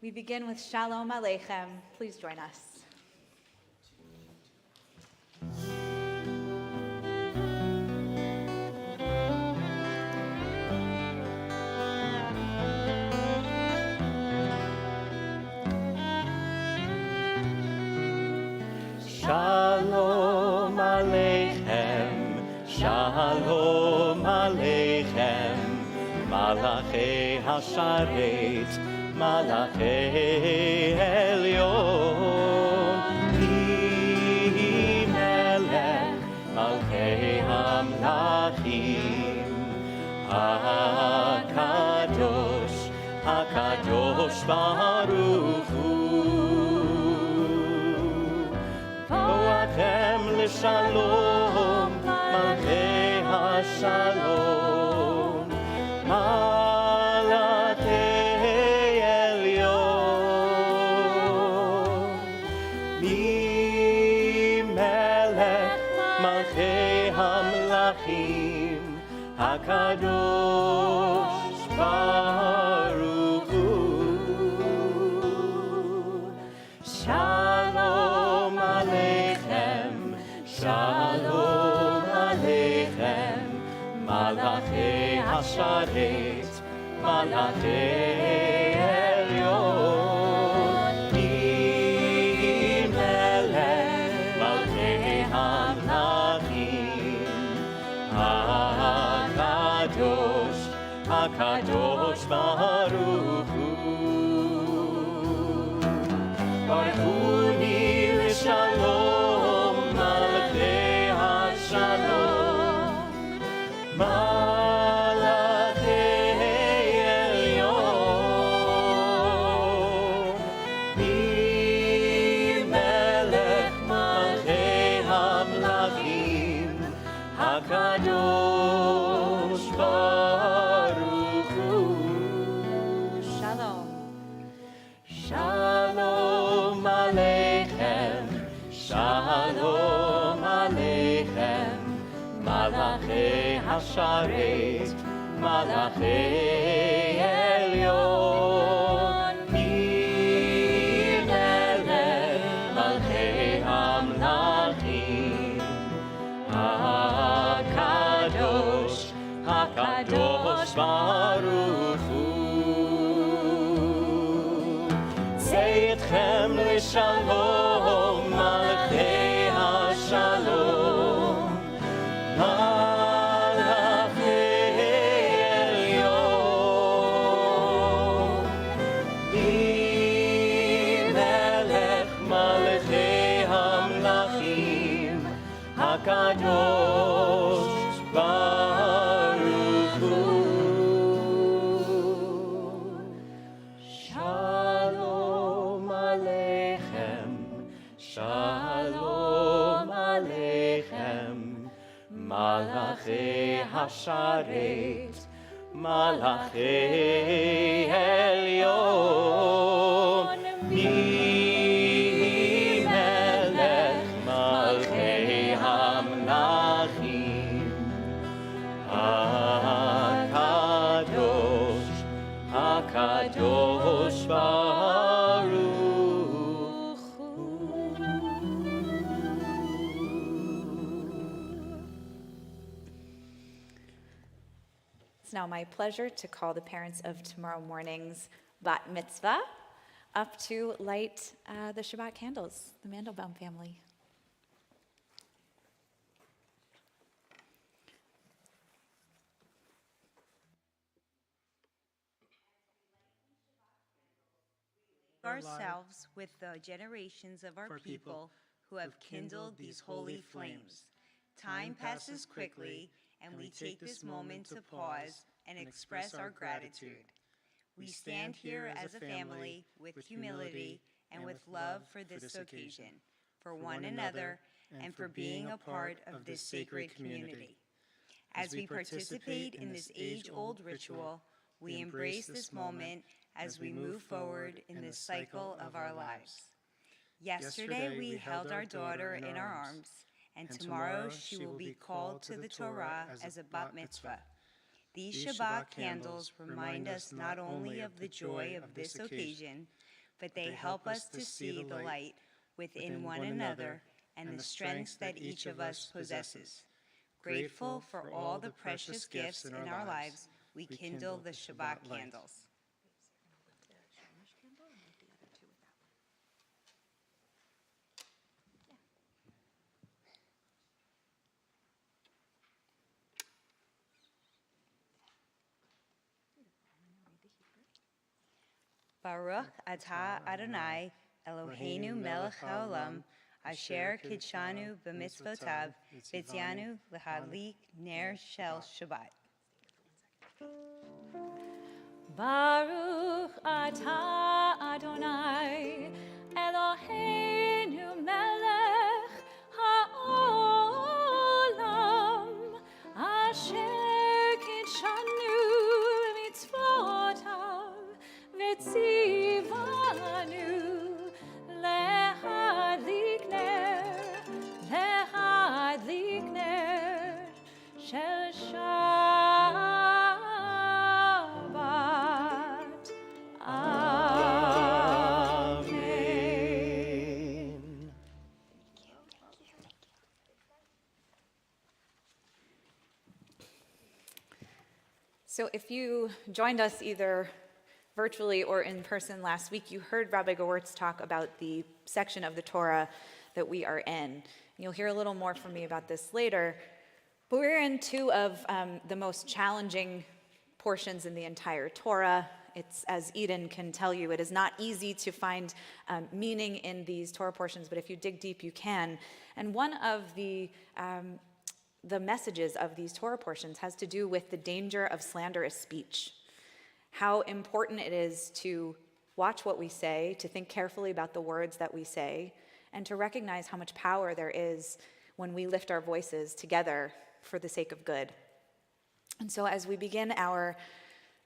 We begin with Shalom Aleichem. Please join us. Shalom Aleichem, Shalom Aleichem, Malachei Hasharet, Malachei Elyon, Melech, Malchei Hamlachim, HaKadosh, HaKadosh Baruch Hu. Boachem l'shalom, Malchei HaShalom, Malachei Elyon, Melech Malchei Hamlachim, HaKadosh Baruch Hu. Shalom Aleichem, Shalom Aleichem, Malachei Hasharet, Malachei Elyon, Melech Malchei Hamlachim, HaKadosh, HaKadosh Baruch Hu. Baruchuni l'shalom, Malachei HaShalom, Malachei Elyon, Melech Malchei Hamlachim, HaKadosh Baruch Hu. Shalom. Shalom Aleichem, Shalom Aleichem, Malachei Hasharet, Malachei Elyon, Melech Malchei Hamlachim, HaKadosh, HaKadosh Baruch Hu. Zeitchem l'shalom, Malachei HaShalom, Malachei Elyon, Melech Malchei Hamlachim, HaKadosh Baruch Hu. Shalom Aleichem, Shalom Aleichem, Malachei Hasharet, Malachei Elyon, Melech Malchei Hamlachim, HaKadosh, HaKadosh Baruch Hu. It's now my pleasure to call the parents of tomorrow morning's bat mitzvah up to light the Shabbat candles, the Mandelbaum family. Ourselves with the generations of our people who have kindled these holy flames. Time passes quickly, and we take this moment to pause and express our gratitude. We stand here as a family with humility and with love for this occasion, for one another, and for being a part of this sacred community. As we participate in this age-old ritual, we embrace this moment as we move forward in this cycle of our lives. Yesterday, we held our daughter in our arms, and tomorrow she will be called to the Torah as a bat mitzvah. These Shabbat candles remind us not only of the joy of this occasion, but they help us to see the light within one another and the strengths that each of us possesses. Grateful for all the precious gifts in our lives, we kindle the Shabbat candles. Baruch atah Adonai Eloheinu melech haolam asher kidshanu b'mitzvotav v'tzianu l'hadlik ner shel Shabbat. Baruch atah Adonai Eloheinu melech haolam asher kidshanu mitzvotav v'tzivanu lehadlik ner shel Shabbat. Amen. So if you joined us either virtually or in person last week, you heard Rabbi Gewertz talk about the section of the Torah that we are in. You'll hear a little more from me about this later, but we're in two of the most challenging portions in the entire Torah. It's, as Eden can tell you, it is not easy to find meaning in these Torah portions, but if you dig deep, you can. And one of the messages of these Torah portions has to do with the danger of slanderous speech. How important it is to watch what we say, to think carefully about the words that we say, and to recognize how much power there is when we lift our voices together for the sake of good. And so as we begin our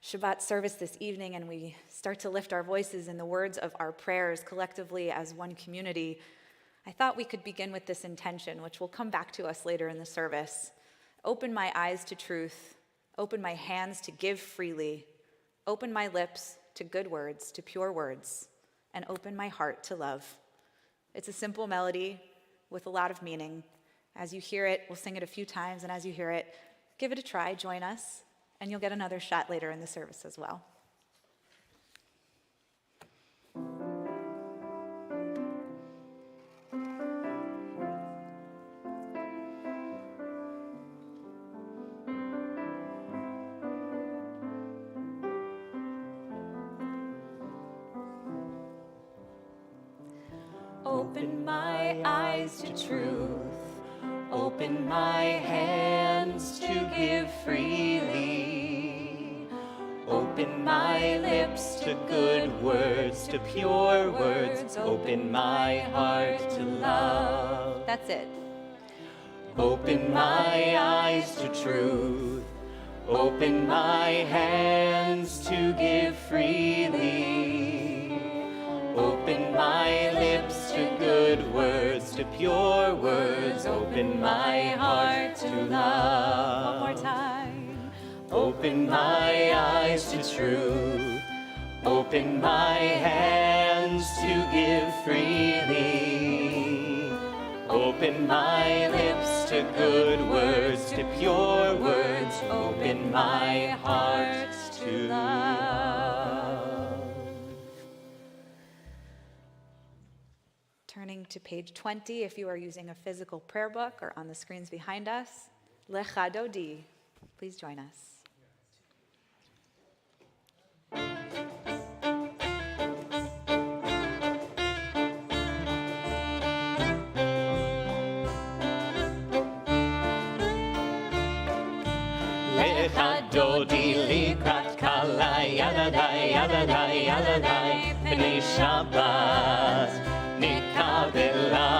Shabbat service this evening and we start to lift our voices in the words of our prayers collectively as one community, I thought we could begin with this intention, which will come back to us later in the service. Open my eyes to truth, open my hands to give freely, open my lips to good words, to pure words, and open my heart to love. It's a simple melody with a lot of meaning. As you hear it, we'll sing it a few times, and as you hear it, give it a try, join us, and you'll get another shot later in the service as well. Open my eyes to truth, open my hands to give freely, open my lips To good words, to pure words, open my heart to love. That's it. Open my eyes to truth, open my hands to give freely, open my lips to good words, to pure words, open my heart to love. One more time. Open my eyes to truth, open my hands to give freely, open my lips to good words, to pure words, open my heart to love. Turning to page 20, if you are using a physical prayer book or on the screens behind us, Lecha Dodi. Please join us. Lecha Dodi likrat kalai, yaladai, yaladai, yaladai, b'nei Shabbat nikabela.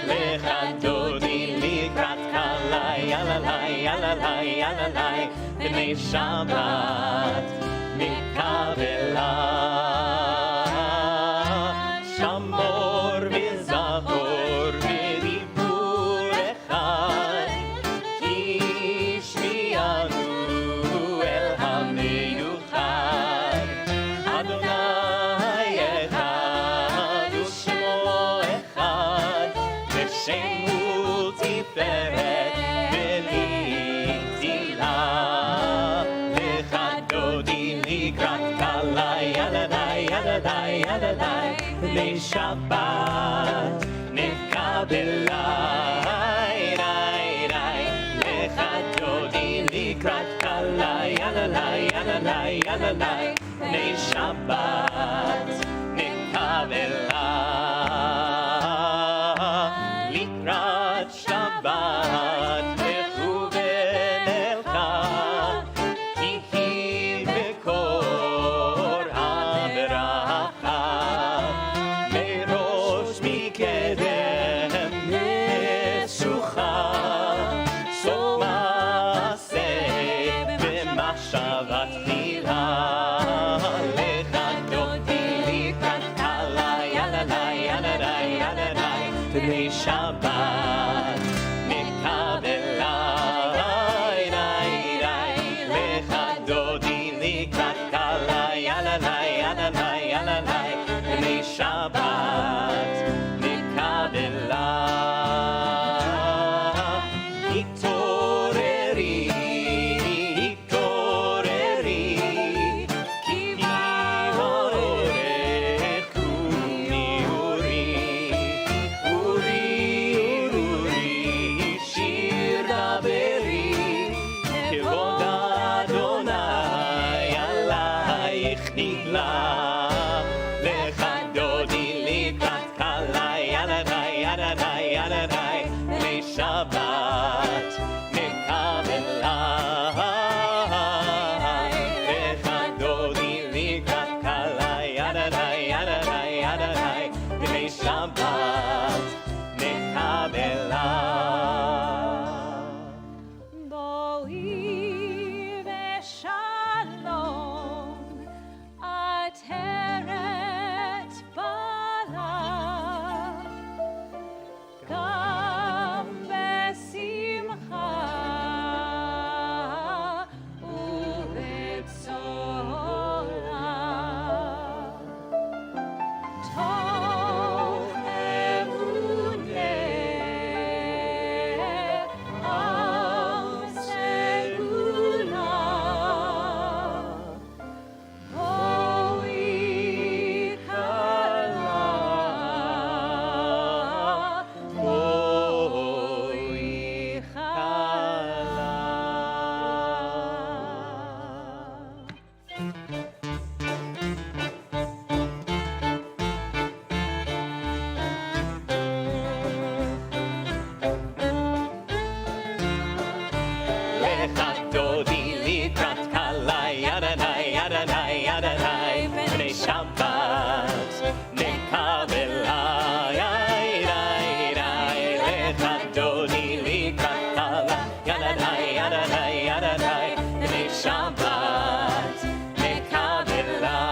Lecha Dodi likrat kalai, yaladai, yaladai, yaladai, b'nei Shabbat nikabela. Shamor v'zachor v'dibur echad, ki דודי לקראת כלה, ילדי, ילדי, ילדי, בני שבת נקבלה. לך דודי לקראת כלה, ילדי, ילדי, ילדי, בני שבת נקבלה. לקראת שבת מכוון אלך, תהי מקור הברכה, מראש מקדם משוכה, סוף מעשה במחשבה תחילה. לך דודי לקראת כלה, ילדי, ילדי, ילדי, בני שבת נקבלה. לך דודי לקראת כלה, ילדי, ילדי, ילדי, בני שבת נקבלה. התעוררי, התעוררי, כי באורך קומי אורי, אורי, אורי, שיר דברי, כבוד אדוני עלייך נגלה. לך דודי לקראת כלה, ילדי, ילדי, ילדי, בני שבת נקבלה. לך דודי לקראת כלה, ילדי, ילדי, ילדי, בני שבת נקבלה. בואי ושלום, עטרת בעלה, גם בשמחה ובצולה. טוב אמונה, עם סגולה, בואי כלה, בואי כלה. לך דודי לקראת כלה, ידדי, ידדי, ידדי, בני שבת נקבלה. לך דודי לקראת כלה, ידדי, ידדי, ידדי, בני שבת נקבלה.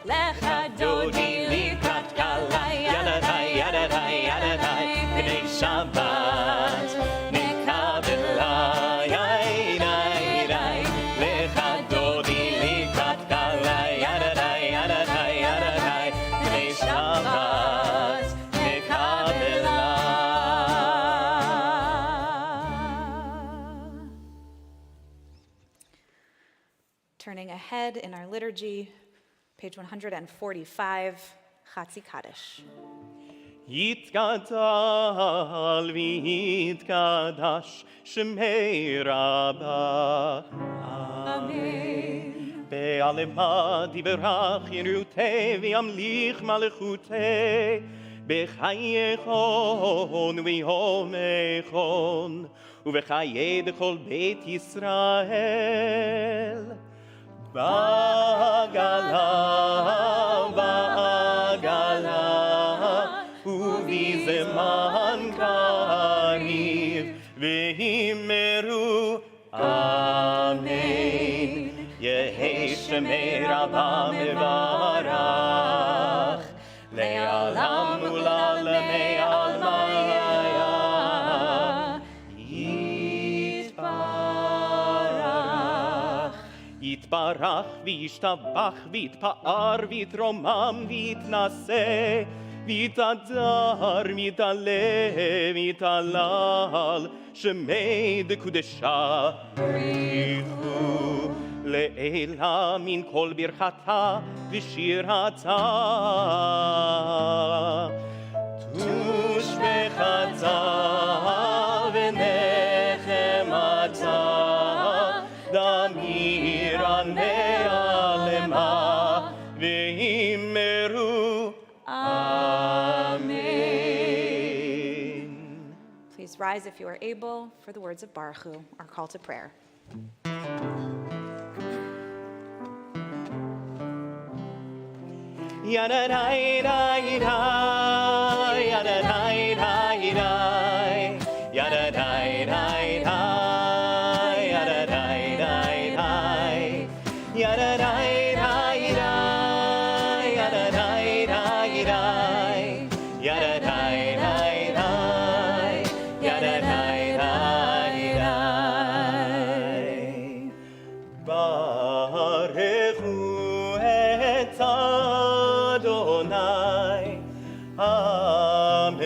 לך דודי לקראת כלה, ידדי, ידדי, ידדי, בני שבת נקבלה. לך דודי לקראת כלה, ידדי, ידדי, ידדי, בני שבת נקבלה. Turning ahead in our liturgy, page 145, Chatzi Kaddish. יתגדל ויתקדש שמי רבה. Amen. בעלמה דיברך ירותי וימליך מלכותי, בחייכון ויומכון ובחיי דכל בית ישראל. בעגלה, בעגלה, ובזמן קריב, והימרו אמן. יהי שמי רבה מברך, לעולם ולעולמי עלמיה. יתברך, יתברך וישתבח ויתפאר ויתרומם ויתנשא, ויתהדר ויתעלה ויתהלל, שמי דקודשה בריחו. אלא מן כל ברכתה ושירתה. תושבחתה ונחמתה, דמירה נעלמה, ואמרו Amen. Please rise if you are able for the words of Baruch Hu, our call to prayer. Yada-dai-dai-dai, yada-dai-dai-dai, yada-dai-dai-dai, yada-dai-dai-dai, yada-dai-dai-dai, yada-dai-dai-dai, yada-dai-dai-dai, yada-dai-dai-dai. Barechu et Adonai HaMevorach.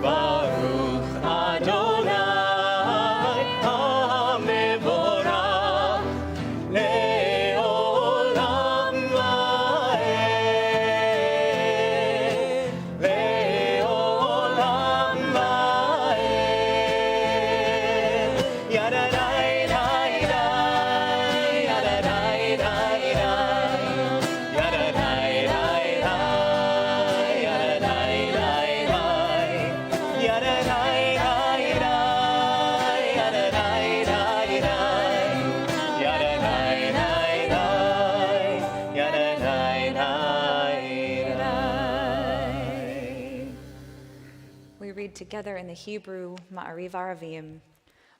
Baruch Adonai HaMevorach le'olam va'ed, le'olam va'ed. Yada-dai-dai-dai, yada-dai-dai-dai, yada-dai-dai-dai, yada-dai-dai-dai, yada-dai-dai-dai, yada-dai-dai-dai, yada-dai-dai-dai. We read together in the Hebrew Ma'ariv Aravim.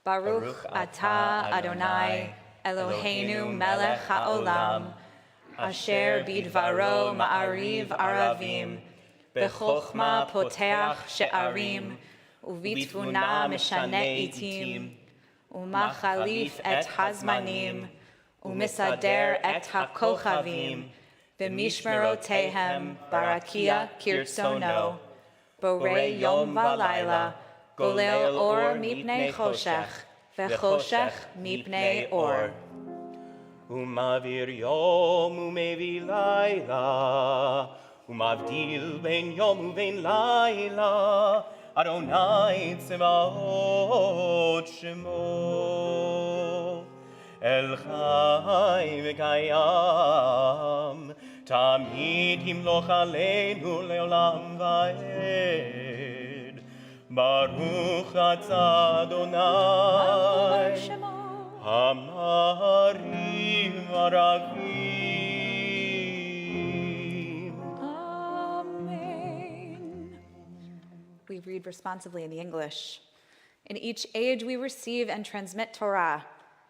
Baruch atah Adonai Eloheinu melech haolam, asher bidvaro ma'ariv aravim, bechokma poteach she'arim, uvitvuna meshane itim, umachalif et hazmanim, umisader et hakochavim, b'mishmerotehem barakia kirtsono, borei yom v'layla, golel or mipnei choshech, vechoshech mipnei or. Umavir yom umevi laila, umavdil ben yom uven laila, Adonai tzvaot shemo. El chai v'kayam, tamid yimloch aleinu leolam va'ed. Baruch atah Adonai Hamarim Aravim. Amen. We read responsively in the English. In each age we receive and transmit Torah.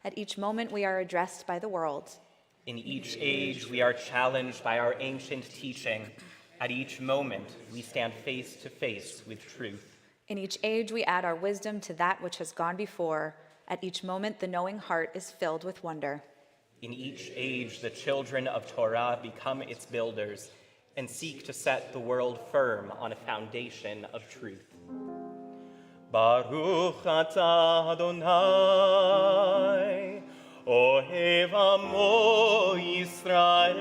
At each moment we are addressed by the world. In each age, we are challenged by our ancient teaching. At each moment, we stand face to face with truth. In each age we add our wisdom to that which has gone before. At each moment the knowing heart is filled with wonder. In each age, the children of Torah become its builders and seek to set the world firm on a foundation of truth. Baruch atah Adonai Ohev amo Yisrael.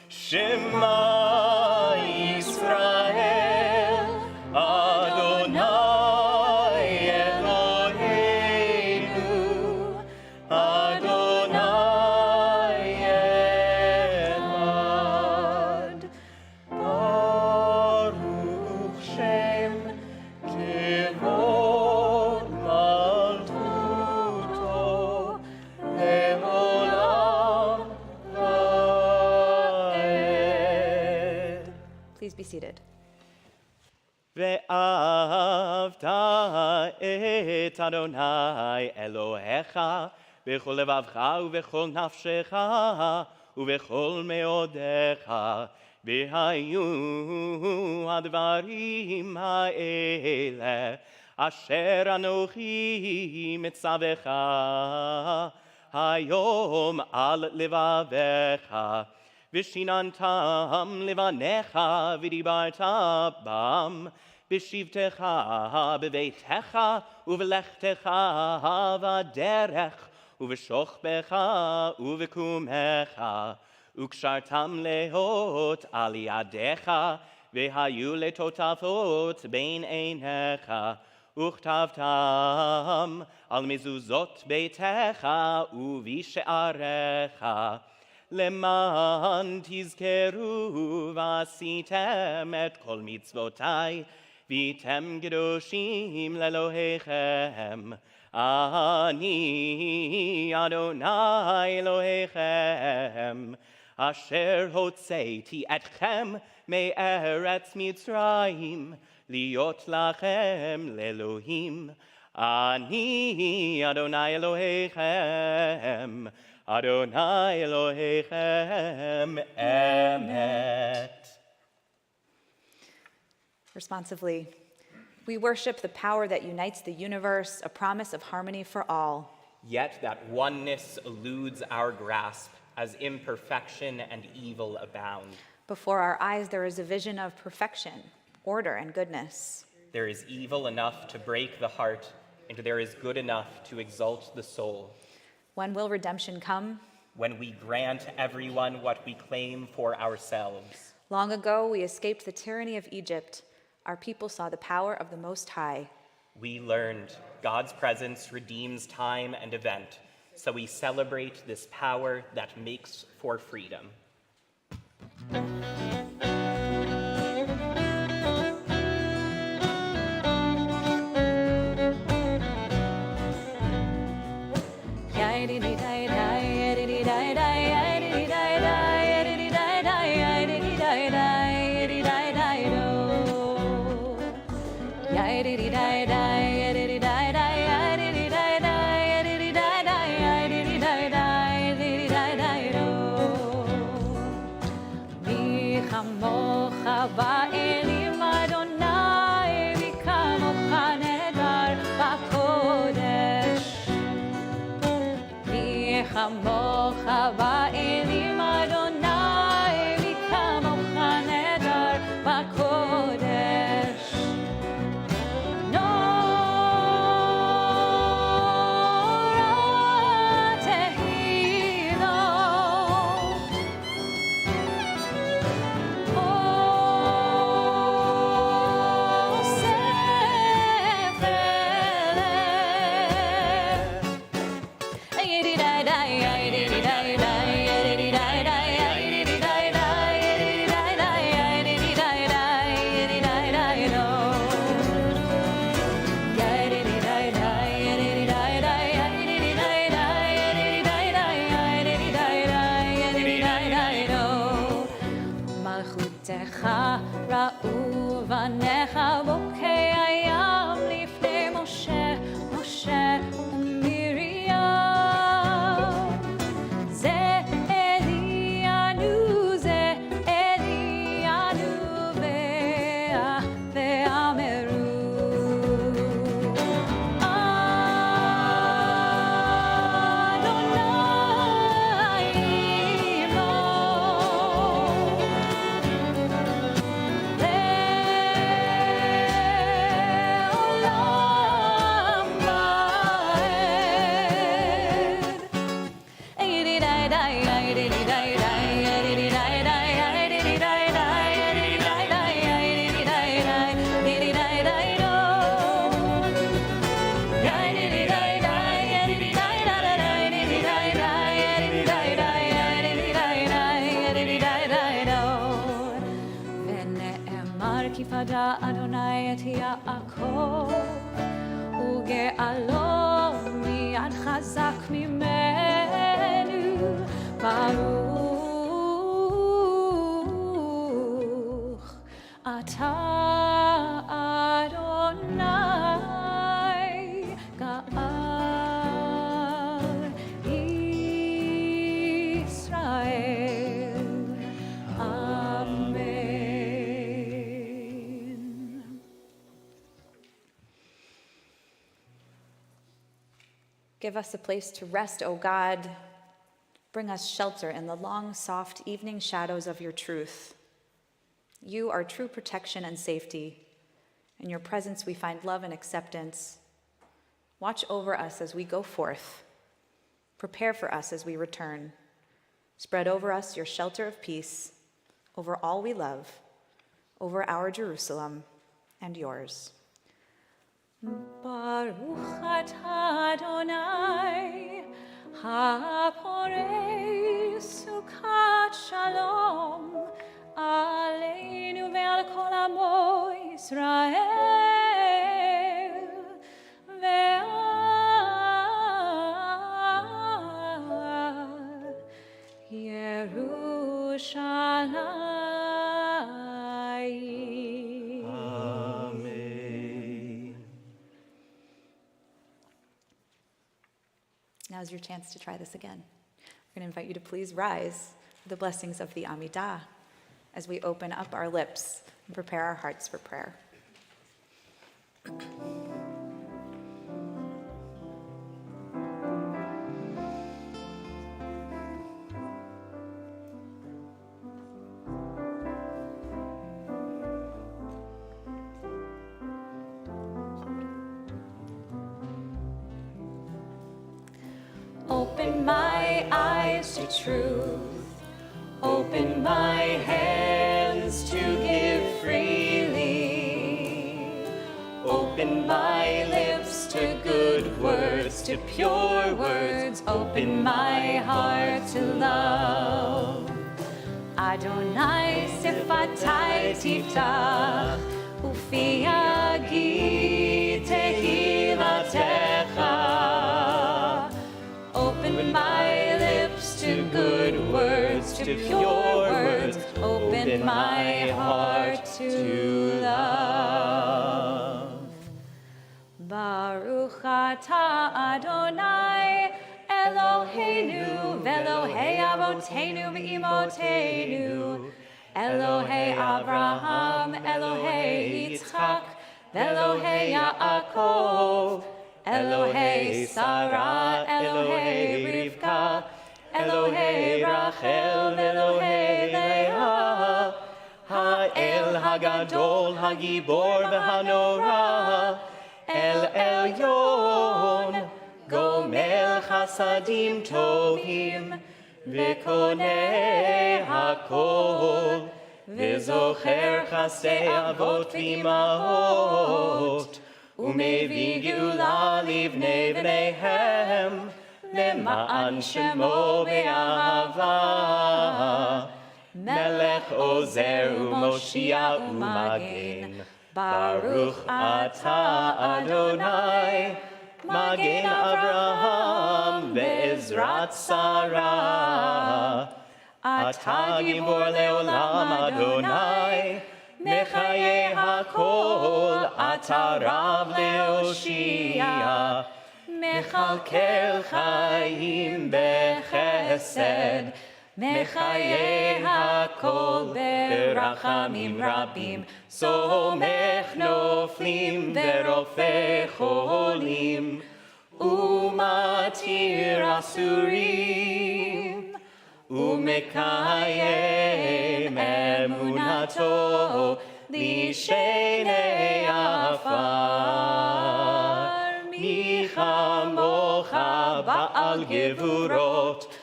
Shema Yisrael, Adonai Eloheinu, Adonai Echad. Baruch Shem Kevod Malchuto Leolam Vaed. Please be seated. ואהבת את אדוני אלוהיך בכל לבבך ובכל נפשך ובכל מאודיך, והיו הדברים האלה אשר אנוכי מצווך היום על לבביך, ושיננתם לבניך ודיברת בם בשבתך בביתך ובלכתך בדרך ובשוכבך ובקומך וקשרתם להות על ידיך והיו לטוטפות בין עיניך וכתבתם על מזוזות ביתך ובשעריך למען תזכרו ועשיתם את כל מצוותיי והייתם קדושים לאלוהיכם אני אדוני אלוהיכם אשר הוצאתי אתכם מארץ מצרים להיות לכם לאלוהים אני אדוני אלוהיכם Adonai Elohechem Emet. Responsively, we worship the power that unites the universe, a promise of harmony for all. Yet that oneness eludes our grasp as imperfection and evil abound. Before our eyes there is a vision of perfection, order, and goodness. There is evil enough to break the heart, and there is good enough to exalt the soul. When will redemption come? When we grant everyone what we claim for ourselves. Long ago, we escaped the tyranny of Egypt. Our people saw the power of the Most High. We learned God's presence redeems time and event, so we celebrate this power that makes for freedom. Adonai et Yaakov וגאלו מיד חזק ממנו ברוך אתה אדוני גאל ישראל אמן. Give us a place to rest, O God. Bring us shelter in the long, soft evening shadows of your truth. You are true protection and safety. In your presence we find love and acceptance. Watch over us as we go forth. Prepare for us as we return. Spread over us your shelter of peace, over all we love, over our Jerusalem and yours. Baruch atah Adonai, haporei sukat shalom, aleinu ve'al kol amo Yisrael, ve'al Yerushalayim. Amen. Now's your chance to try this again. We're going to invite you to please rise for the blessings of the Amidah as we open up our lips and prepare our hearts for prayer. Open my eyes to truth. Open my hands to give freely. Open my lips to good words, to pure words. Open my heart to love. Adonai sifatai tiftach, ufi yagid tehilatecha. Open my lips to good words, to pure words. Open my heart to love. Baruch atah Adonai, Eloheinu, ve'Elohei avoteinu ve'imotenu, Elohei Avraham, Elohei Yitzchak, ve'Elohei Yaakov, Elohei Sarah, Elohei Rivka, Elohei Rachel, Elohei Leah, Ha'el Hagadol, Hagibor v'Hanora, El Elyon, Gomel Chasadim Tovim, V'Konei Hakol, V'Zocher Chasdei Avot v'Imahot, Umevii geula livnei bneihem, למען שמו באהבה. מלך עוזר ומושיע ומגן, ברוך אתה אדוני, מגן אברהם בעזרת שרה. אתה גיבור לעולם אדוני, מחיי הכל, אתה רב להושיע. מכלכל חיים בחסד, מחיי הכל ברחמים רבים. סומך נופלים ורופא חולים, ומתיר אסורים, ומקיים אמונתו לשני עפר. מי כמוך בעל גבורות,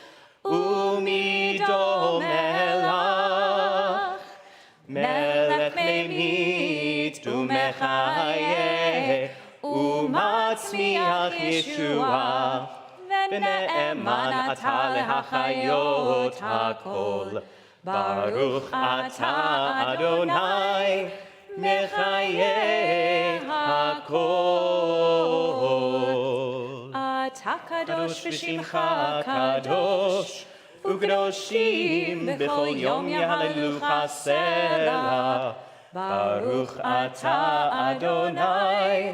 ומי דומה לך, מלך ממית ומחיה, ומצמיח ישועה, ונאמן אתה להחיות הכל. ברוך אתה אדוני, מחיי הכל. אתה קדוש ושמך קדוש, וקדושים בכל יום יהללוך סלה. ברוך אתה אדוני,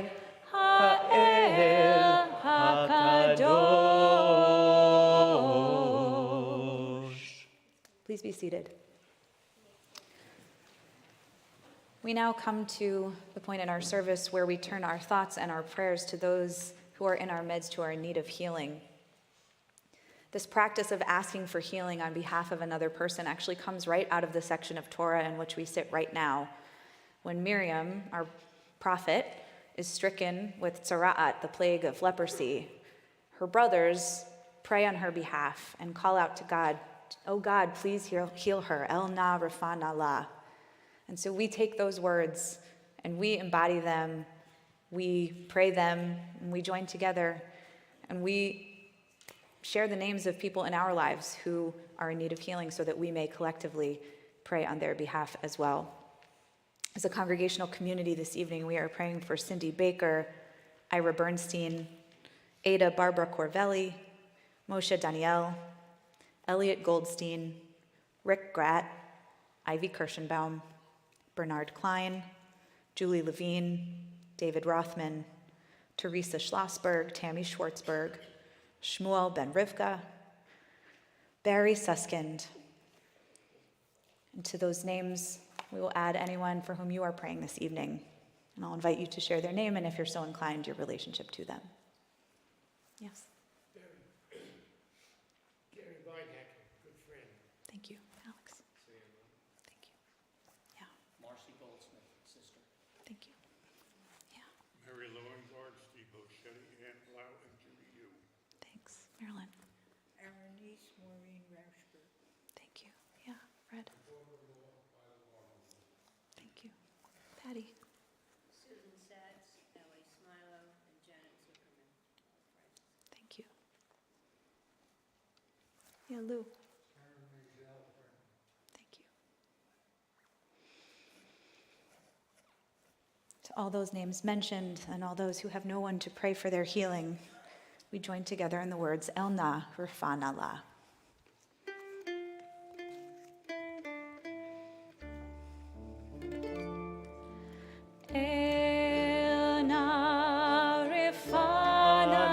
האל הקדוש. Please be seated. We now come to the point in our service where we turn our thoughts and our prayers to those who are in our midst who are in need of healing. This practice of asking for healing on behalf of another person actually comes right out of the section of Torah in which we sit right now, when Miriam, our prophet, is stricken with tzara'at, the plague of leprosy, her brothers pray on her behalf and call out to God, "Oh God, please heal her, El na rafana la." And so we take those words and we embody them, we pray them, and we join together, and we share the names of people in our lives who are in need of healing so that we may collectively pray on their behalf as well. As a congregational community this evening, we are praying for Cindy Baker, Ira Bernstein, Ada Barbara Corvelli, Moshe Daniel, Elliot Goldstein, Rick Gratt, Ivy Kirschenbaum, Bernard Klein, Julie Levine, David Rothman, Teresa Schlossberg, Tammy Schwartzberg, Shmuel Ben Rivka, Barry Suskind. And to those names, we will add anyone for whom you are praying this evening. And I'll invite you to share their name and, if you're so inclined, your relationship to them. Yes? Gary Vidak, good friend. Thank you, Alex. Thank you. Yeah. Marcy Goldsmith, sister. Thank you. Yeah. Mary Lowenthorpe, Steve Boschetti, Ann Blau, and Julie Yu. Thanks, Marilyn. Berenice Maureen Rauschberg. Thank you. Yeah, Fred. Thank you. Patty. Susan Satz, Ellie Smilo, and Janet Zuckerman. Thank you. Yeah, Lou. Thank you. To all those names mentioned and all those who have no one to pray for their healing, we join together in the words, El na rafana la. El na rafana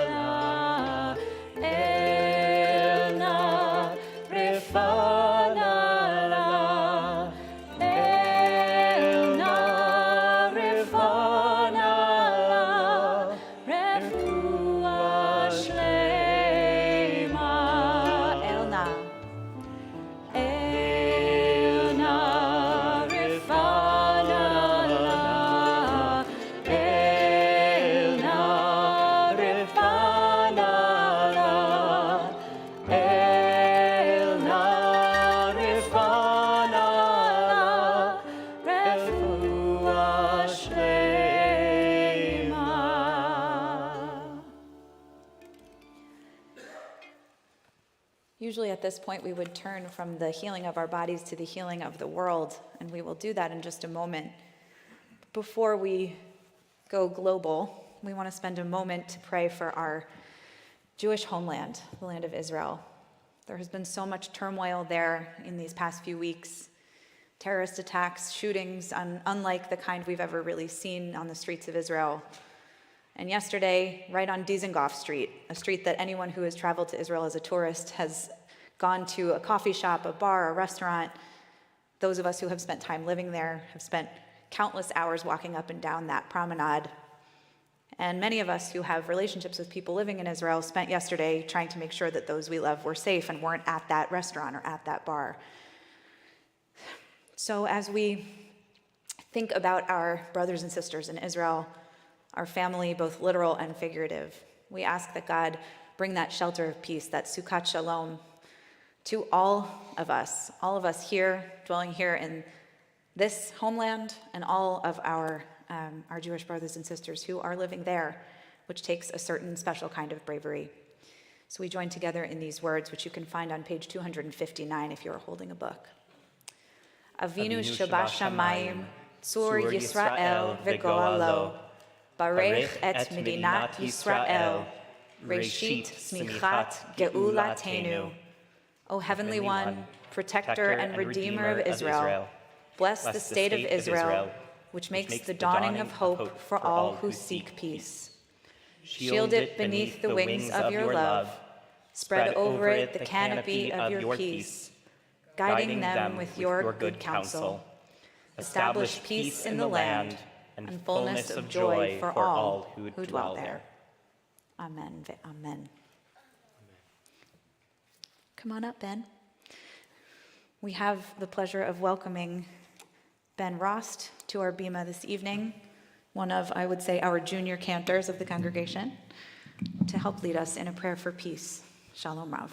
la. El na rafana la. El na rafana la. Refuah shlema. El na. El na rafana la. El na rafana la. El na rafana la. Refuah shlema. Usually at this point, we would turn from the healing of our bodies to the healing of the world, and we will do that in just a moment. Before we go global, we want to spend a moment to pray for our Jewish homeland, the land of Israel. There has been so much turmoil there in these past few weeks. Terrorist attacks, shootings, unlike the kind we've ever really seen on the streets of Israel. And yesterday, right on Dizengoff Street, a street that anyone who has traveled to Israel as a tourist has gone to a coffee shop, a bar, a restaurant. Those of us who have spent time living there have spent countless hours walking up and down that promenade. And many of us who have relationships with people living in Israel spent yesterday trying to make sure that those we love were safe and weren't at that restaurant or at that bar. So as we think about our brothers and sisters in Israel, our family, both literal and figurative, we ask that God bring that shelter of peace, that Sukkat Shalom, to all of us here, dwelling here in this homeland, and all of our Jewish brothers and sisters who are living there, which takes a certain special kind of bravery. So we join together in these words, which you can find on page 259 if you're holding a book. Avinu Shabbat Shamayim, Tzur Yisrael v'Goalo, Barech et Medinat Yisrael, Reshit Smichat Geulatenu. O Heavenly One, Protector and Redeemer of Israel, bless the state of Israel, which makes the dawning of hope for all who seek peace. Shield it beneath the wings of your love, spread over it the canopy of your peace, guiding them with your good counsel. Establish peace in the land and fullness of joy for all who dwell there. Amen. Amen. Come on up, Ben. We have the pleasure of welcoming Ben Rost to our bima this evening. one of, I would say, our junior cantors of the congregation, to help lead us in a prayer for peace. Shalom Rav.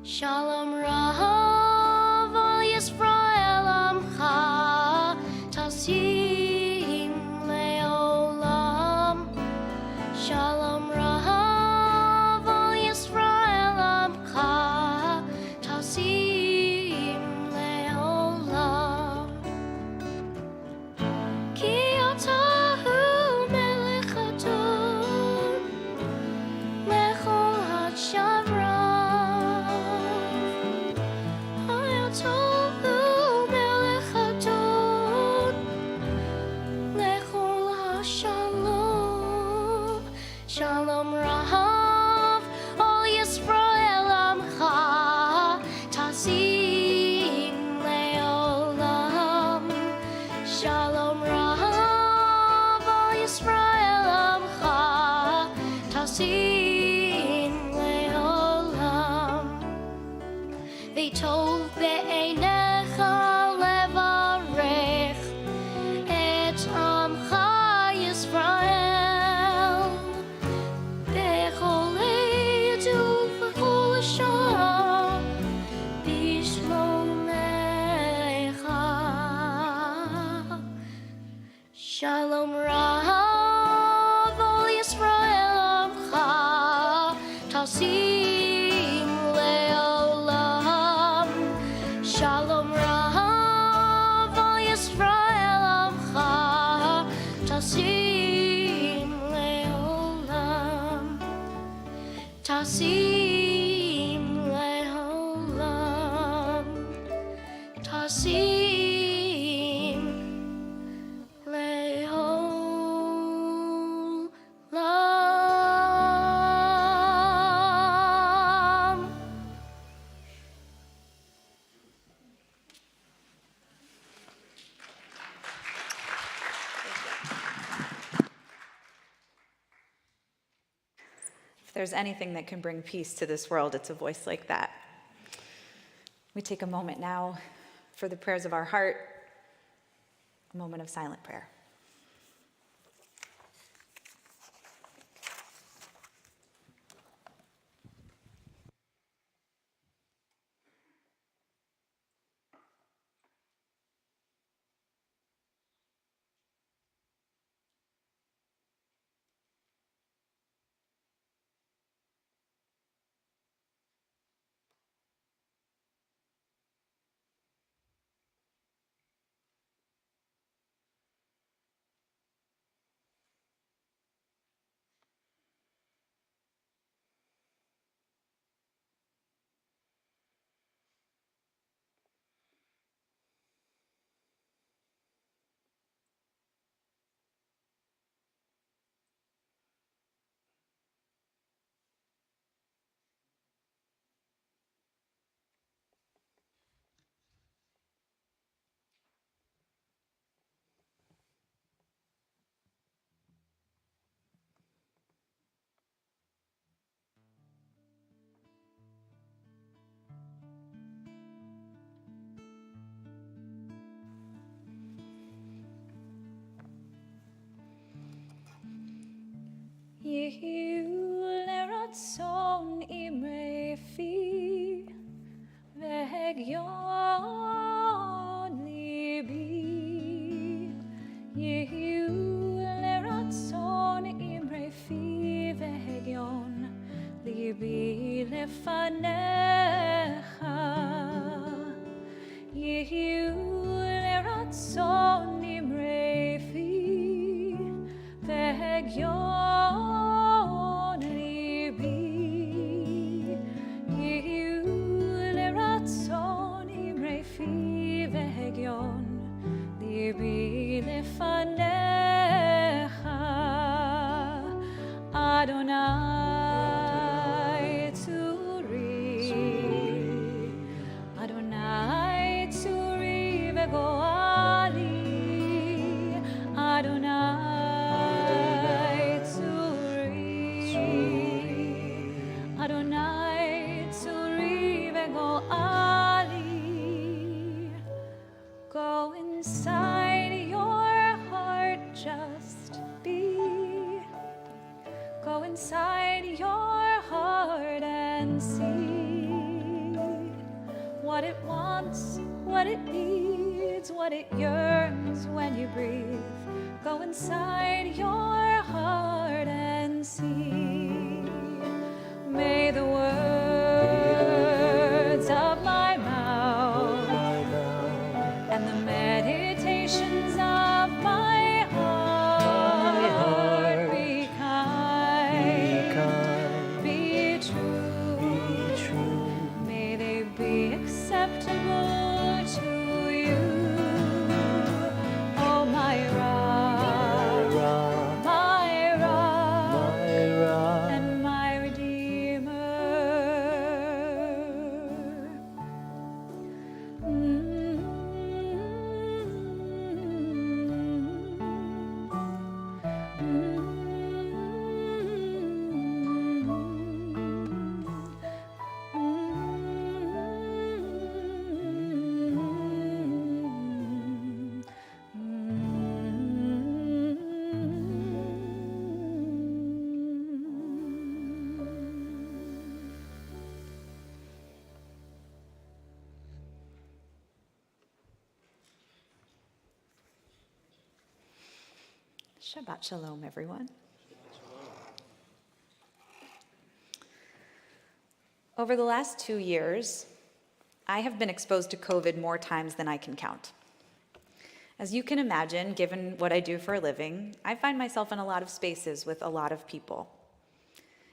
Shalom Rav al Yisrael Amcha Tasim Leolam. Shalom Rav al Yisrael Amcha Tasim Leolam. Ki atahu melech adon lechol hadshavra. Shalom Rav al Yisrael Amcha Tasim Leolam. Shalom Rav al Yisrael Amcha Tasim Leolam. V'tov be'einecha levarech et Amcha Yisrael. Bechol edu v'chol shah bishlomecha. Shalom Rav al Yisrael Amcha Tasim Leolam. Shalom Rav al Yisrael Amcha Tasim Leolam. Tasim Leolam. Tasim Leolam. If there's anything that can bring peace to this world, it's a voice like that. We take a moment now for the prayers of our heart, a moment of silent prayer. Yehiu leratzon imre fi vehegyon libi. Yehiu leratzon imre fi vehegyon libi lefanecha. Yehiu leratzon imre fi vehegyon libi lefanecha. Adonai tzuri, Adonai tzuri vegoali, Adonai tzuri, Adonai tzuri vegoali. and see what it wants, what it needs, what it yearns when you breathe. Go inside your heart and see. May the words of my mouth and the meditations of my heart be kind, be true. May they be acceptable to you. Oh, my rock, my rock, and my redeemer. Shabbat Shalom, everyone. Over the last 2 years, I have been exposed to COVID more times than I can count. As you can imagine, given what I do for a living, I find myself in a lot of spaces with a lot of people.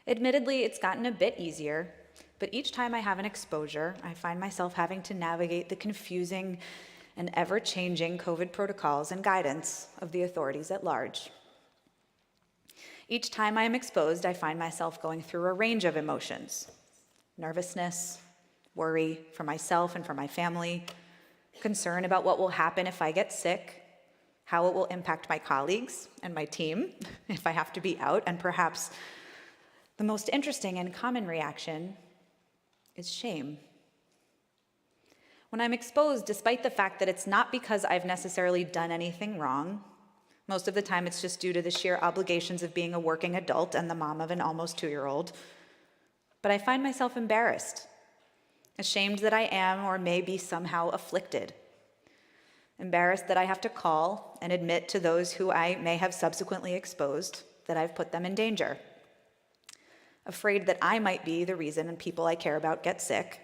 Admittedly, it's gotten a bit easier, but each time I have an exposure, I find myself having to navigate the confusing and ever-changing COVID protocols and guidance of the authorities at large. Each time I am exposed, I find myself going through a range of emotions: nervousness, worry for myself and for my family, concern about what will happen if I get sick, how it will impact my colleagues and my team if I have to be out, and perhaps the most interesting and common reaction is shame. When I'm exposed, despite the fact that it's not because I've necessarily done anything wrong, most of the time it's just due to the sheer obligations of being a working adult and the mom of an almost 2-year-old, but I find myself embarrassed, ashamed that I am or may be somehow afflicted, embarrassed that I have to call and admit to those who I may have subsequently exposed that I've put them in danger, afraid that I might be the reason people I care about get sick,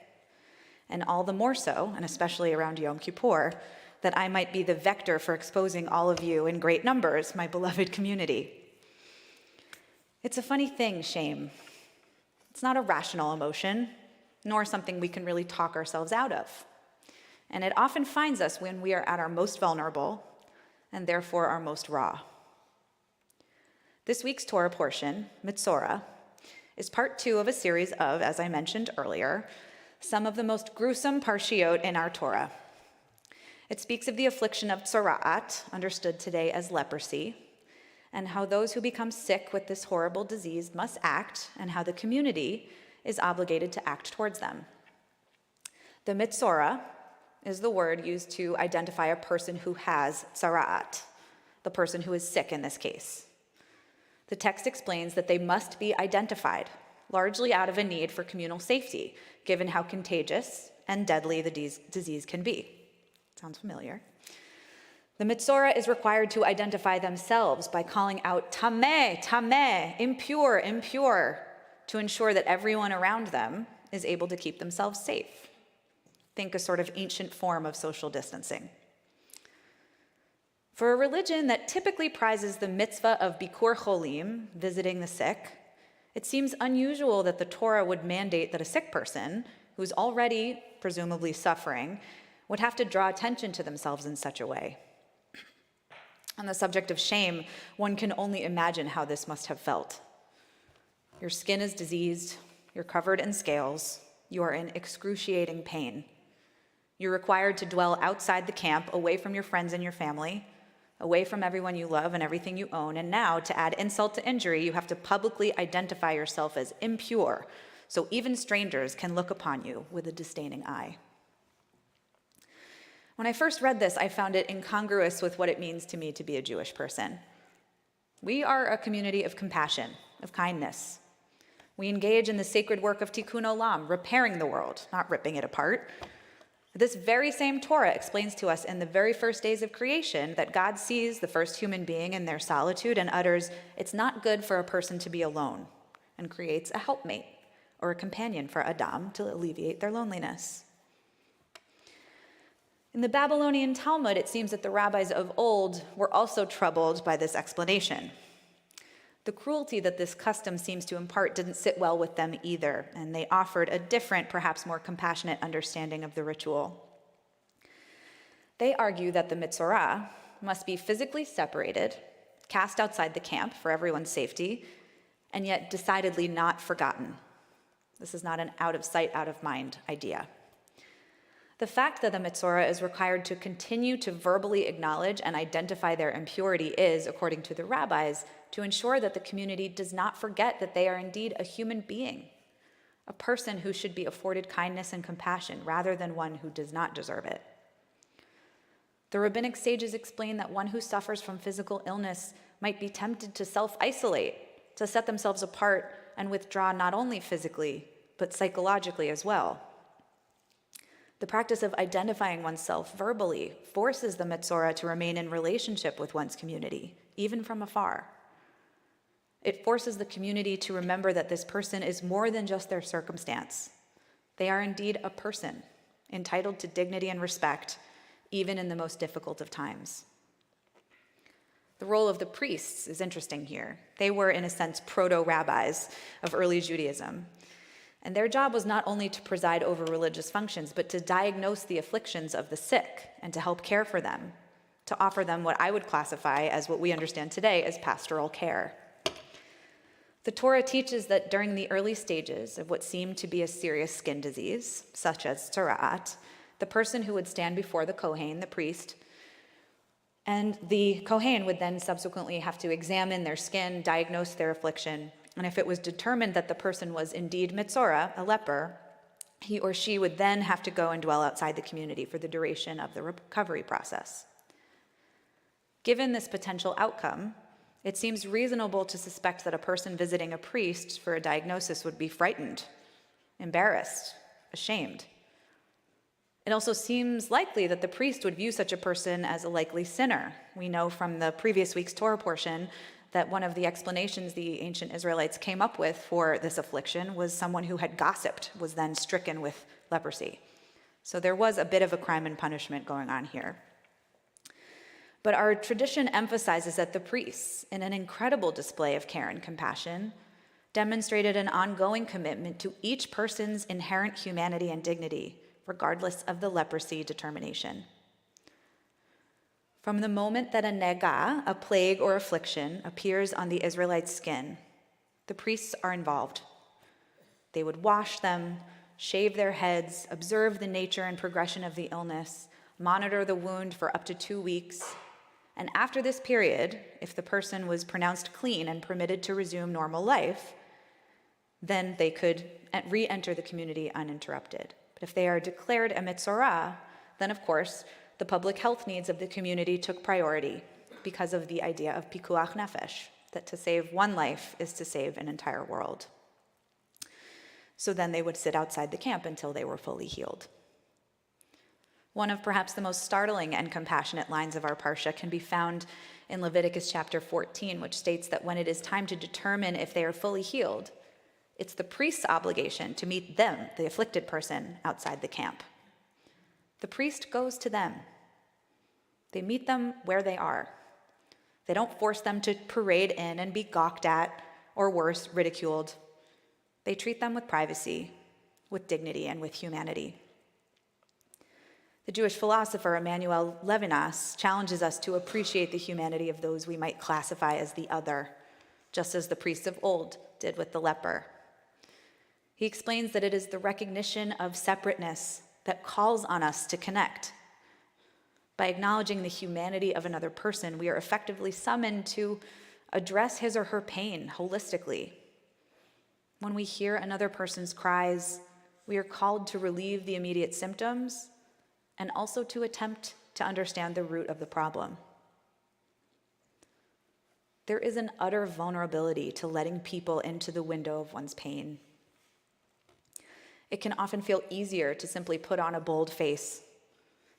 and all the more so, and especially around Yom Kippur, that I might be the vector for exposing all of you in great numbers, my beloved community. It's a funny thing, shame. It's not a rational emotion, nor something we can really talk ourselves out of. And it often finds us when we are at our most vulnerable, and therefore our most raw. This week's Torah portion, Mitzorah, is part 2 of a series of, as I mentioned earlier, some of the most gruesome parshiot in our Torah. It speaks of the affliction of tzara'at, understood today as leprosy, and how those who become sick with this horrible disease must act, and how the community is obligated to act towards them. The Mitzorah is the word used to identify a person who has tzara'at, the person who is sick in this case. The text explains that they must be identified, largely out of a need for communal safety, given how contagious and deadly the disease can be. Sounds familiar. The Mitzorah is required to identify themselves by calling out tameh, tameh, impure, impure, to ensure that everyone around them is able to keep themselves safe. Think a sort of ancient form of social distancing. For a religion that typically prizes the mitzvah of bikur cholim, visiting the sick, it seems unusual that the Torah would mandate that a sick person, who's already presumably suffering, would have to draw attention to themselves in such a way. On the subject of shame, one can only imagine how this must have felt. Your skin is diseased, you're covered in scales, you are in excruciating pain. You're required to dwell outside the camp, away from your friends and your family, away from everyone you love and everything you own, and now, to add insult to injury, you have to publicly identify yourself as impure, so even strangers can look upon you with a disdaining eye. When I first read this, I found it incongruous with what it means to me to be a Jewish person. We are a community of compassion, of kindness. We engage in the sacred work of tikkun olam, repairing the world, not ripping it apart. This very same Torah explains to us in the very first days of creation that God sees the first human being in their solitude and utters, "It's not good for a person to be alone," and creates a helpmate or a companion for Adam to alleviate their loneliness. In the Babylonian Talmud, it seems that the rabbis of old were also troubled by this explanation. The cruelty that this custom seems to impart didn't sit well with them either, and they offered a different, perhaps more compassionate understanding of the ritual. They argue that the Mitzorah must be physically separated, cast outside the camp for everyone's safety, and yet decidedly not forgotten. This is not an out-of-sight, out-of-mind idea. The fact that the Mitzorah is required to continue to verbally acknowledge and identify their impurity is, according to the rabbis, to ensure that the community does not forget that they are indeed a human being, a person who should be afforded kindness and compassion rather than one who does not deserve it. The rabbinic sages explain that one who suffers from physical illness might be tempted to self-isolate, to set themselves apart and withdraw not only physically, but psychologically as well. The practice of identifying oneself verbally forces the Mitzorah to remain in relationship with one's community, even from afar. It forces the community to remember that this person is more than just their circumstance. They are indeed a person, entitled to dignity and respect, even in the most difficult of times. The role of the priests is interesting here. They were, in a sense, proto-rabbis of early Judaism. And their job was not only to preside over religious functions, but to diagnose the afflictions of the sick and to help care for them, to offer them what I would classify as what we understand today as pastoral care. The Torah teaches that during the early stages of what seemed to be a serious skin disease, such as tzara'at, the person who would stand before the Kohen, the priest, and the Kohen would then subsequently have to examine their skin, diagnose their affliction, and if it was determined that the person was indeed Mitzorah, a leper, he or she would then have to go and dwell outside the community for the duration of the recovery process. Given this potential outcome, it seems reasonable to suspect that a person visiting a priest for a diagnosis would be frightened, embarrassed, ashamed. It also seems likely that the priest would view such a person as a likely sinner. We know from the previous week's Torah portion that one of the explanations the ancient Israelites came up with for this affliction was someone who had gossiped was then stricken with leprosy. So there was a bit of a crime and punishment going on here. But our tradition emphasizes that the priests, in an incredible display of care and compassion, demonstrated an ongoing commitment to each person's inherent humanity and dignity, regardless of the leprosy determination. From the moment that a nega, a plague or affliction, appears on the Israelites' skin, the priests are involved. They would wash them, shave their heads, observe the nature and progression of the illness, monitor the wound for up to 2 weeks, and after this period, if the person was pronounced clean and permitted to resume normal life, then they could re-enter the community uninterrupted. But if they are declared a Mitzorah, then of course, the public health needs of the community took priority because of the idea of pikuach nefesh, that to save one life is to save an entire world. So then they would sit outside the camp until they were fully healed. One of perhaps the most startling and compassionate lines of our parsha can be found in Leviticus chapter 14, which states that when it is time to determine if they are fully healed, it's the priest's obligation to meet them, the afflicted person, outside the camp. The priest goes to them. They meet them where they are. They don't force them to parade in and be gawked at, or worse, ridiculed. They treat them with privacy, with dignity, and with humanity. The Jewish philosopher Emmanuel Levinas challenges us to appreciate the humanity of those we might classify as the other, just as the priests of old did with the leper. He explains that it is the recognition of separateness that calls on us to connect. By acknowledging the humanity of another person, we are effectively summoned to address his or her pain holistically. When we hear another person's cries, we are called to relieve the immediate symptoms and also to attempt to understand the root of the problem. There is an utter vulnerability to letting people into the window of one's pain. It can often feel easier to simply put on a bold face,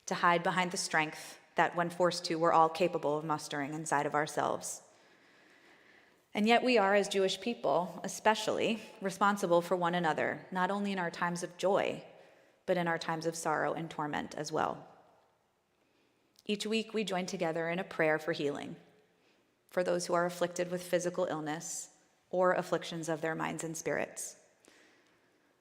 to hide behind the strength that, when forced to, we're all capable of mustering inside of ourselves. And yet we are, as Jewish people, especially, responsible for one another, not only in our times of joy, but in our times of sorrow and torment as well. Each week we join together in a prayer for healing, for those who are afflicted with physical illness or afflictions of their minds and spirits.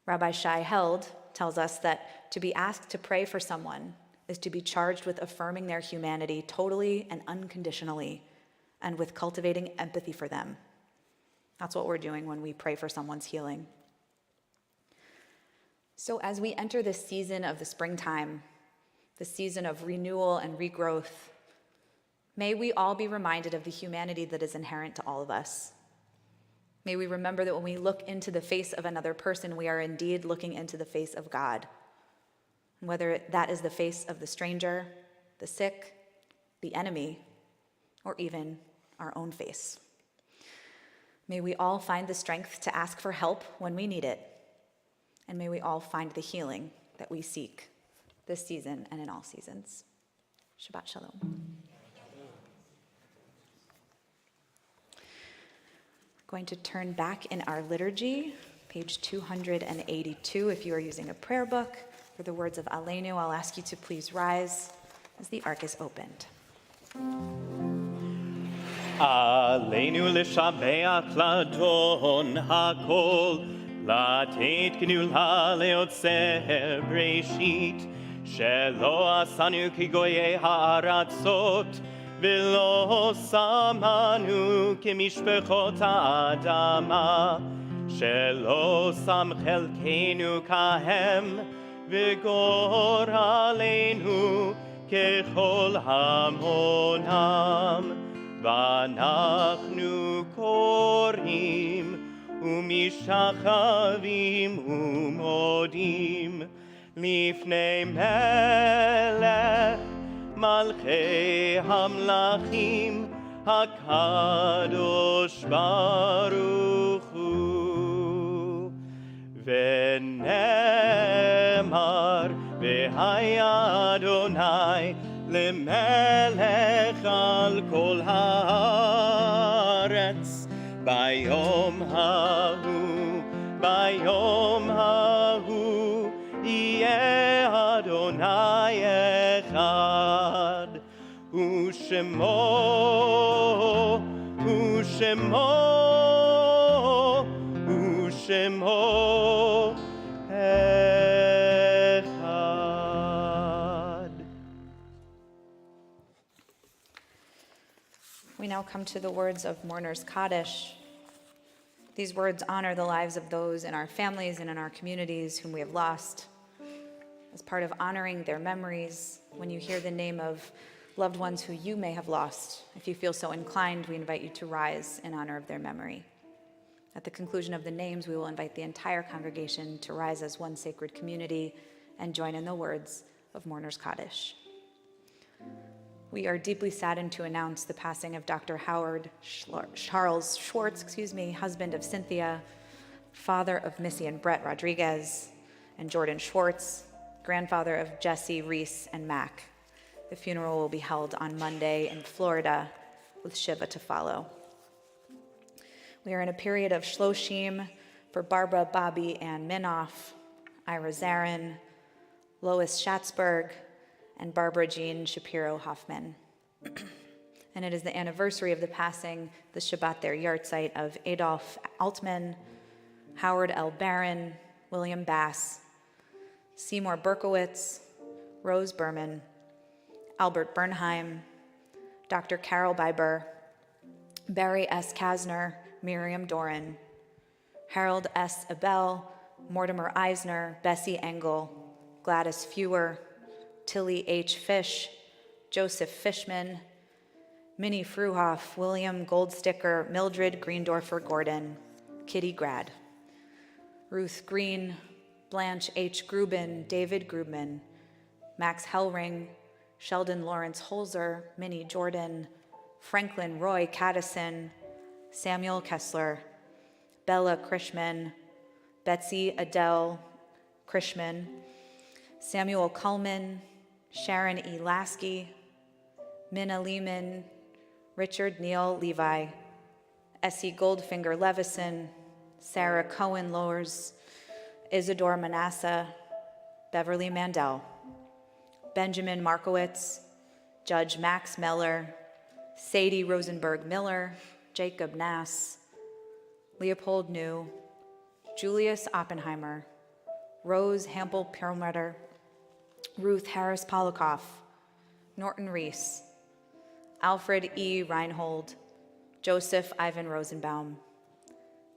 Rabbi Shai Held tells us that to be asked to pray for someone is to be charged with affirming their humanity totally and unconditionally, and with cultivating empathy for them. That's what we're doing when we pray for someone's healing. So as we enter this season of the springtime, the season of renewal and regrowth, may we all be reminded of the humanity that is inherent to all of us. May we remember that when we look into the face of another person, we are indeed looking into the face of God. And whether that is the face of the stranger, the sick, the enemy, or even our own face. May we all find the strength to ask for help when we need it. And may we all find the healing that we seek this season and in all seasons. Shabbat Shalom. Going to turn back in our liturgy, page 282, if you are using a prayer book. For the words of Aleinu, I'll ask you to please rise as the ark is opened. עלינו לשבח לאדון הכל, לתת גדולה ליוצר בראשית, שלא עשנו כגויי הארצות, ולא שמנו כמשפחות האדמה, שלא שם חלקנו כהם, וגורלנו ככל המונם. ואנחנו קוראים ומשתחווים ומודים לפני מלך מלכי המלכים הקדוש ברוך הוא. ונאמר והיה אדוני למלך על כל הארץ ביום ההוא יהיה אדוני אחד ושמו We now come to the words of Mourner's Kaddish. These words honor the lives of those in our families and in our communities whom we have lost. As part of honoring their memories, when you hear the name of loved ones who you may have lost, if you feel so inclined, we invite you to rise in honor of their memory. At the conclusion of the names, we will invite the entire congregation to rise as one sacred community and join in the words of Mourner's Kaddish. We are deeply saddened to announce the passing of Dr. Howard Charles Schwartz, husband of Cynthia, father of Missy and Brett Rodriguez, and Jordan Schwartz, grandfather of Jesse, Reese, and Mac. The funeral will be held on Monday in Florida, with Shiva to follow. We are in a period of shloshim for Barbara, Bobby, and Minoff, Ira Zarin, Lois Schatzberg, and Barbara Jean Shapiro-Hoffman. And it is the anniversary of the passing, the Shabbat their yahrzeit, of Adolf Altman, Howard L. Barron, William Bass, Seymour Berkowitz, Rose Berman, Albert Bernheim, Dr. Carol Biber, Barry S. Kasner, Miriam Doran, Harold S. Abel, Mortimer Eisner, Bessie Engel, Gladys Fewer, Tilly H. Fish, Joseph Fishman, Minnie Fruhoff, William Goldsticker, Mildred Greendorfer Gordon, Kitty Grad, Ruth Green, Blanche H. Grubin, David Grubman, Max Hellring, Sheldon Lawrence Holzer, Minnie Jordan, Franklin Roy Caddison, Samuel Kessler, Bella Krishman, Betsy Adele Krishman, Samuel Cullman, Sharon E. Lasky, Minna Lehman, Richard Neal Levi, Essie Goldfinger Levison, Sarah Cohen Lowers, Isadore Manasseh, Beverly Mandel, Benjamin Markowitz, Judge Max Meller, Sadie Rosenberg Miller, Jacob Nass, Leopold New, Julius Oppenheimer, Rose Hampel Perlmutter, Ruth Harris Polikoff, Norton Reese, Alfred E. Reinhold, Joseph Ivan Rosenbaum,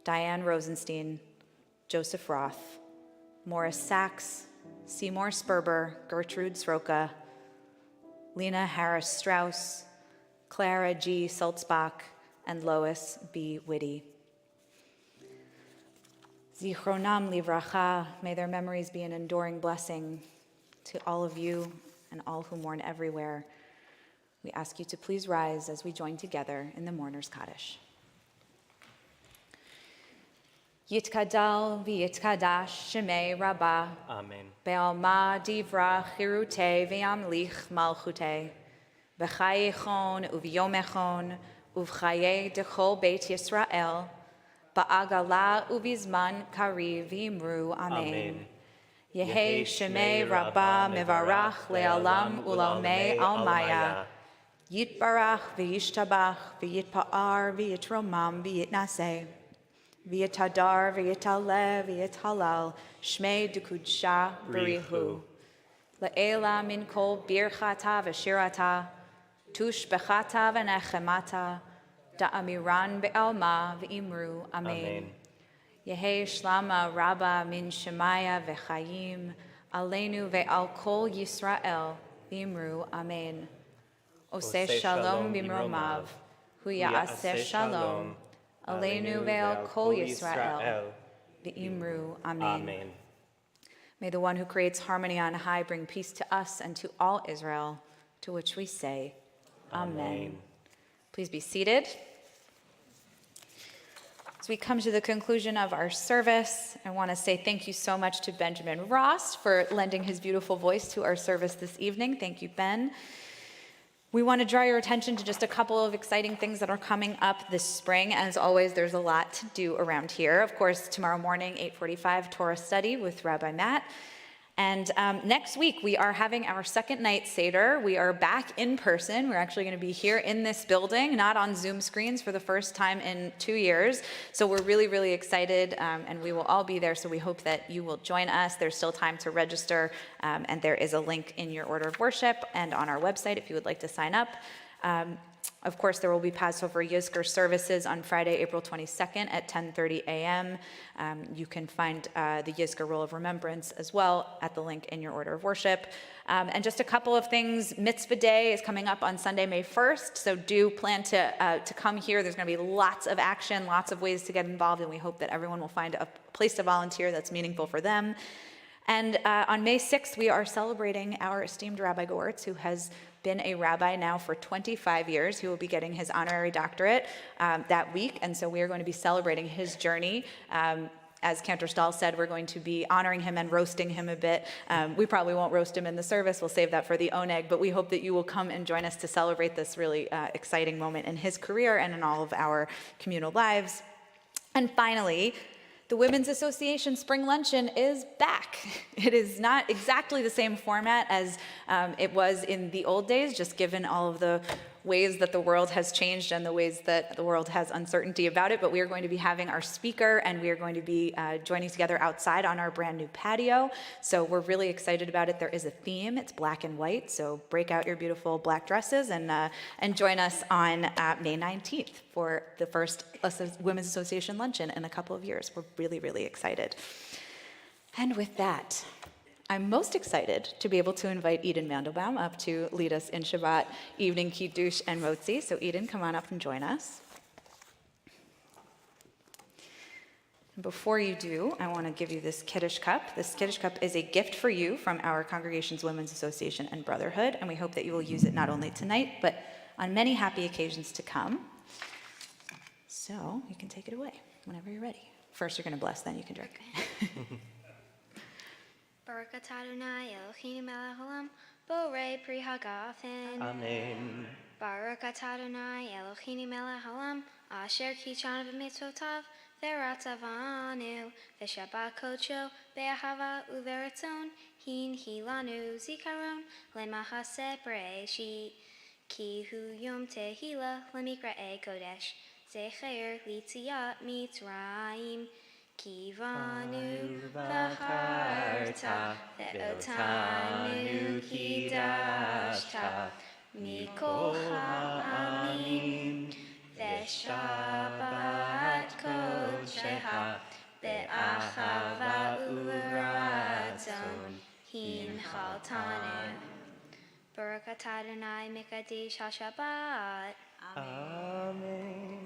Diane Rosenstein, Joseph Roth, Morris Sachs, Seymour Sperber, Gertrude Sroka, Lena Harris Strauss, Clara G. Sulzbach, and Lois B. Whitty. Zichronam livracha, may their memories be an enduring blessing to all of you and all who mourn everywhere. We ask you to please rise as we join together in the Mourner's Kaddish. Yitkadal v'yitkadash shemei Rabbah. Amen. Be'alma divra chirute v'yamlich malchute. B'chayechon u'v'yomechon u'v'chaye dechol Beit Yisrael. Ba'agala u'v'zman kariv v'imru. Amen. Yehi shemei Rabbah mevarach le'alam u'laomei almaya. Yitbarach v'yishtabach v'yitpa'ar v'yitromam v'yitnaseh. V'yitadar v'yitaleh v'yithalal shmei dukudsha b'rihu. Le'ela min kol birchata v'shirata tush bechata v'nechemata da'amiran be'alma v'imru. Amen. Yehi shlama rabba min shemaya v'chayim aleinu ve'al kol Yisrael v'imru. Amen. Oseh shalom b'mromav hu ya'aseh shalom Aleinu ve'al kol Yisrael, v'imru. Amen. May the one who creates harmony on high bring peace to us and to all Israel, to which we say, Amen. Please be seated. As we come to the conclusion of our service, I want to say thank you so much to Benjamin Ross for lending his beautiful voice to our service this evening. Thank you, Ben. We want to draw your attention to just a couple of exciting things that are coming up this spring. As always, there's a lot to do around here. Of course, tomorrow morning, 8:45, Torah study with Rabbi Matt. And next week, we are having our second night Seder. We are back in person. We're actually going to be here in this building, not on Zoom screens for the first time in 2 years. So we're really, really excited, and we will all be there. So we hope that you will join us. There's still time to register, and there is a link in your order of worship and on our website if you would like to sign up. Of course, there will be Passover Yizkor services on Friday, April 22nd at 10:30 a.m. You can find the Yizkor Roll of Remembrance as well at the link in your order of worship. And just a couple of things. Mitzvah Day is coming up on Sunday, May 1st, so do plan to come here. There's going to be lots of action, lots of ways to get involved, and we hope that everyone will find a place to volunteer that's meaningful for them. And on May 6th, we are celebrating our esteemed Rabbi Goertz, who has been a rabbi now for 25 years. He will be getting his honorary doctorate that week, and so we are going to be celebrating his journey. As Cantor Stahl said, we're going to be honoring him and roasting him a bit. We probably won't roast him in the service. We'll save that for the Oneg, but we hope that you will come and join us to celebrate this really exciting moment in his career and in all of our communal lives. And finally, the Women's Association Spring Luncheon is back. It is not exactly the same format as it was in the old days, just given all of the ways that the world has changed and the ways that the world has uncertainty about it. But we are going to be having our speaker, and we are going to be joining together outside on our brand new patio. So we're really excited about it. There is a theme. It's black and white. So break out your beautiful black dresses and join us on May 19th for the first Women's Association luncheon in a couple of years. We're really, really excited. And with that, I'm most excited to be able to invite Eden Mandelbaum up to lead us in Shabbat evening Kiddush and Motzi. So Eden, come on up and join us. And before you do, I want to give you this Kiddush cup. This Kiddush cup is a gift for you from our Congregation's Women's Association and Brotherhood, and we hope that you will use it not only tonight, but on many happy occasions to come. So you can take it away whenever you're ready. First, you're going to bless, then you can drink. Barakat Adonai Eloheinu melech haolam, borei pri hagafen. Amen. Barakat Adonai Eloheinu melech haolam, asher kichanu b'mitzvotav, v'ratzavanu, v'shabbat kodsho, be'ahava u'v'ratzon, hin hilanu zikaron, lemachaseh breshit, ki hu yom tehila, lemikra'e kodesh, zecher litziat mitzrayim, Kivanu v'charta, ve'otanu kidashta, mikol ha'amim, ve'shabbat kodsheha, be'achava u'ratzon, hinchaltanu. Barakat Adonai mekadesh ha'shabbat. Amen.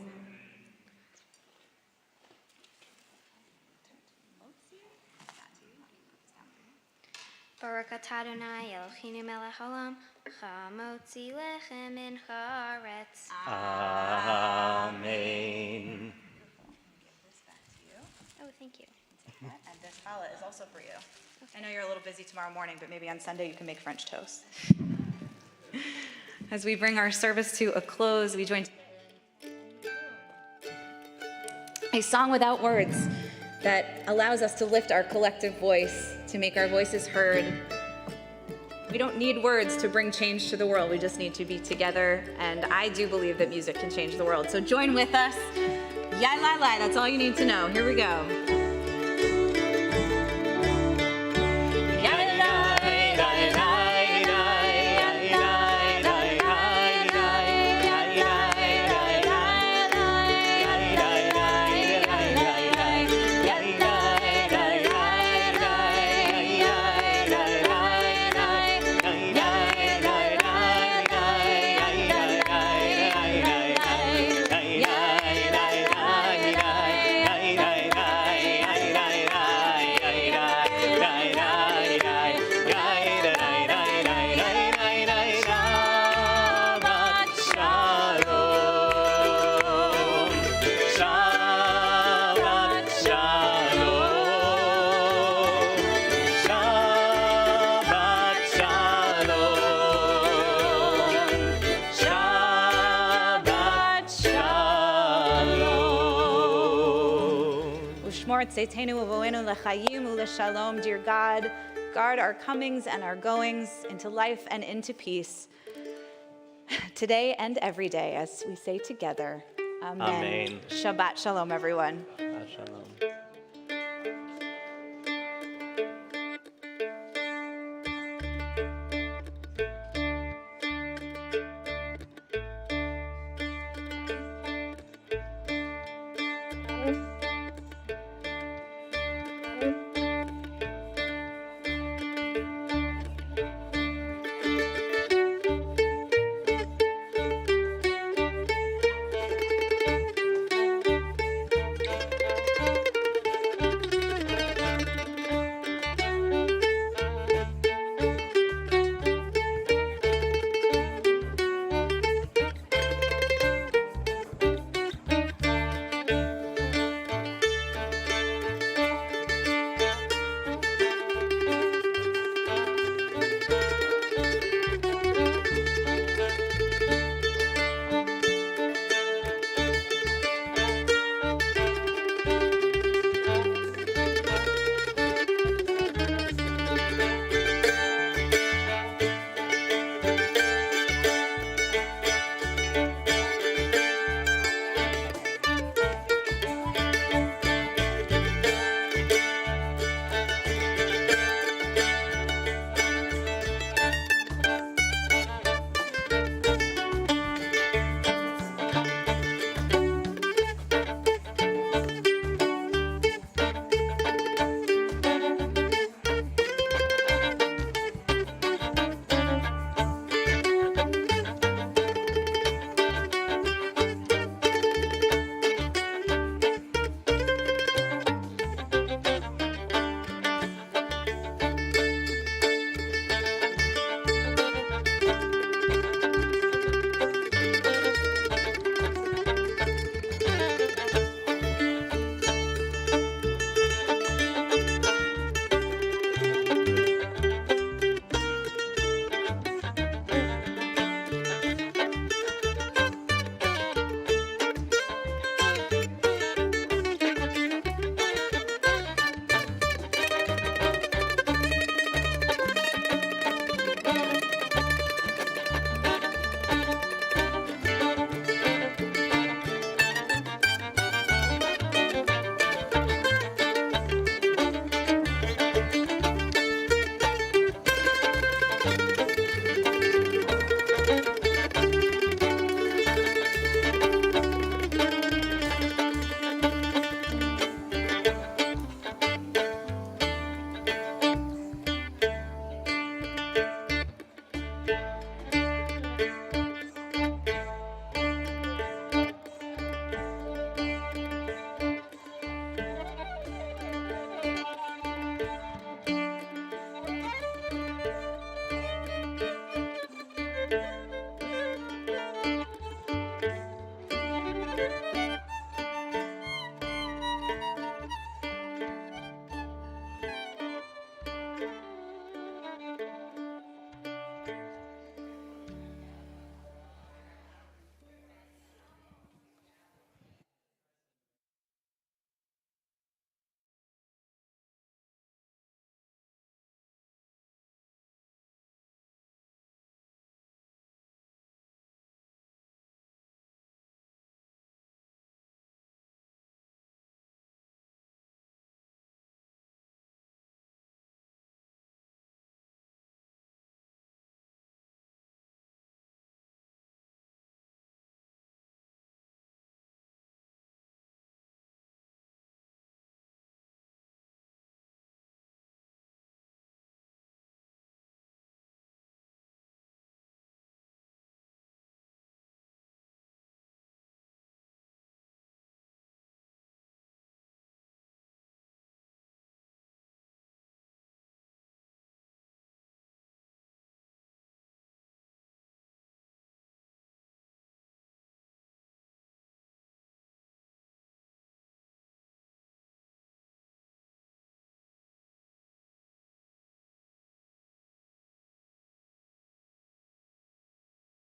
Barakat Adonai Eloheinu melech haolam, chamotzi lechem min haaretz. Amen. Oh, thank you. And this challah is also for you. I know you're a little busy tomorrow morning, but maybe on Sunday you can make French toast. As we bring our service to a close, we join a song without words that allows us to lift our collective voice, to make our voices heard. We don't need words to bring change to the world. We just need to be together, and I do believe that music can change the world. So join with us. Yai lai lai, that's all you need to know. Here we go. Dear God, guard our comings and our goings into life and into peace, today and every day, as we say together. Amen. Amen. Shabbat shalom, everyone. Shabbat shalom.